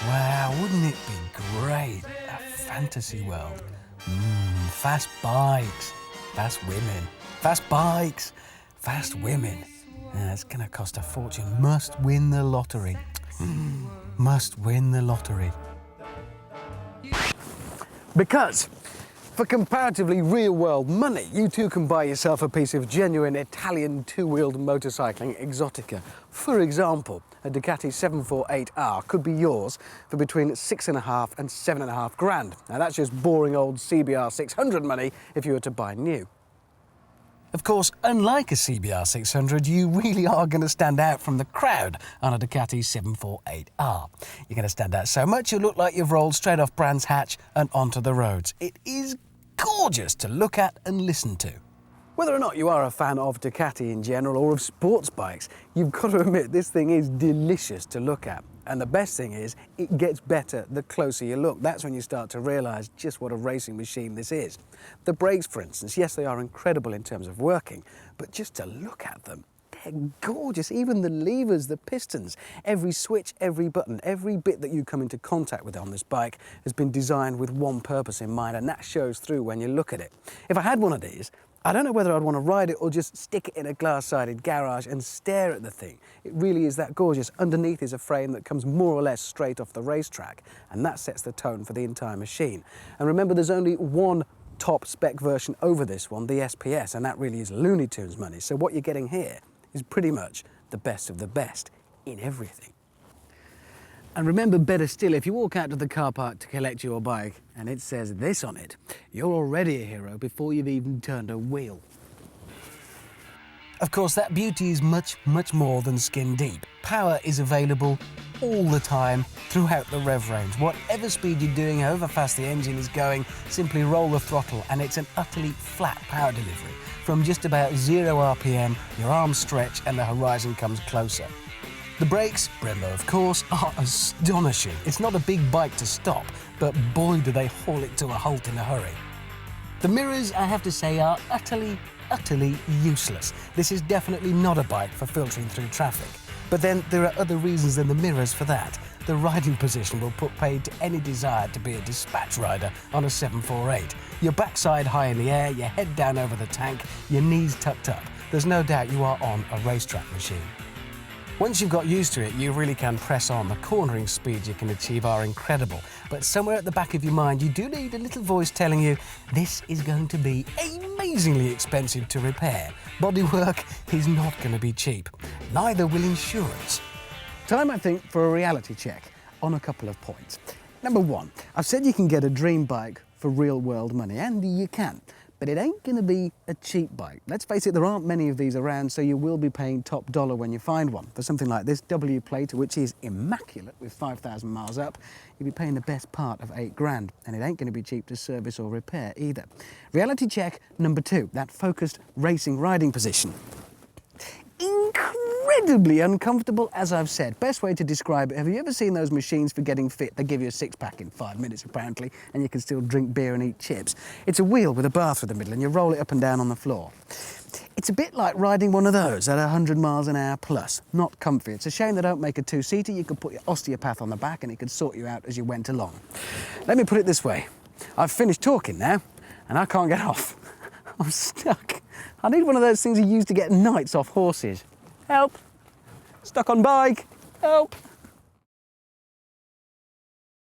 Wow, wouldn't it be great? A fantasy world. Fast bikes, fast women, fast bikes, fast women. It's going to cost a fortune. Must win the lottery. Must win the lottery. Because for comparatively real-world money, you too can buy yourself a piece of genuine Italian two-wheeled motorcycling exotica. For example, a Ducati 748R could be yours for between 6.5 and 7.5 grand. Now that's just boring old CBR 600 money if you were to buy new. Of course, unlike a CBR 600, you really are going to stand out from the crowd on a Ducati 748R. You're going to stand out so much you'll look like you've rolled straight off Brands Hatch and onto the roads. It is gorgeous to look at and listen to. Whether or not you are a fan of Ducati in general or of sports bikes, you've got to admit this thing is delicious to look at. And the best thing is, it gets better the closer you look. That's when you start to realise just what a racing machine this is. The brakes, for instance, yes, they are incredible in terms of working, but just to look at them, they're gorgeous. Even the levers, the pistons, every switch, every button, every bit that you come into contact with on this bike has been designed with one purpose in mind, and that shows through when you look at it. If I had one of these, I don't know whether I'd want to ride it or just stick it in a glass-sided garage and stare at the thing. It really is that gorgeous. Underneath is a frame that comes more or less straight off the racetrack, and that sets the tone for the entire machine. And remember, there's only one top spec version over this one, the SPS, and that really is Looney Tunes money. So what you're getting here is pretty much the best of the best in everything. And remember, better still, if you walk out to the car park to collect your bike and it says this on it, you're already a hero before you've even turned a wheel. Of course, that beauty is much, much more than skin deep. Power is available all the time throughout the rev range. Whatever speed you're doing, however fast the engine is going, simply roll the throttle and it's an utterly flat power delivery. From just about 0 RPM, your arms stretch and the horizon comes closer. The brakes, Brembo of course, are astonishing. It's not a big bike to stop, but boy do they haul it to a halt in a hurry. The mirrors, I have to say, are utterly useless. This is definitely not a bike for filtering through traffic. But then there are other reasons than the mirrors for that. The riding position will put paid to any desire to be a dispatch rider on a 748. Your backside high in the air, your head down over the tank, your knees tucked up. There's no doubt you are on a racetrack machine. Once you've got used to it, you really can press on. The cornering speeds you can achieve are incredible. But somewhere at the back of your mind, you do need a little voice telling you this is going to be amazingly expensive to repair. Bodywork is not going to be cheap. Neither will insurance. Time, I think, for a reality check on a couple of points. Number one, I've said you can get a dream bike for real-world money, and you can. But it ain't going to be a cheap bike. Let's face it, there aren't many of these around, so you will be paying top dollar when you find one. For something like this W plate, which is immaculate with 5,000 miles up, you'll be paying the best part of 8 grand, and it ain't going to be cheap to service or repair either. Reality check number two, that focused racing riding position. Incredibly uncomfortable, as I've said. Best way to describe it, have you ever seen those machines for getting fit? They give you a six-pack in 5 minutes, apparently, and you can still drink beer and eat chips. It's a wheel with a bar through the middle, and you roll it up and down on the floor. It's a bit like riding one of those at 100 miles an hour plus. Not comfy. It's a shame they don't make a two-seater. You could put your osteopath on the back, and it could sort you out as you went along. Let me put it this way. I've finished talking now, and I can't get off. I'm stuck. I need one of those things you use to get knights off horses. Help! Stuck on bike. Help!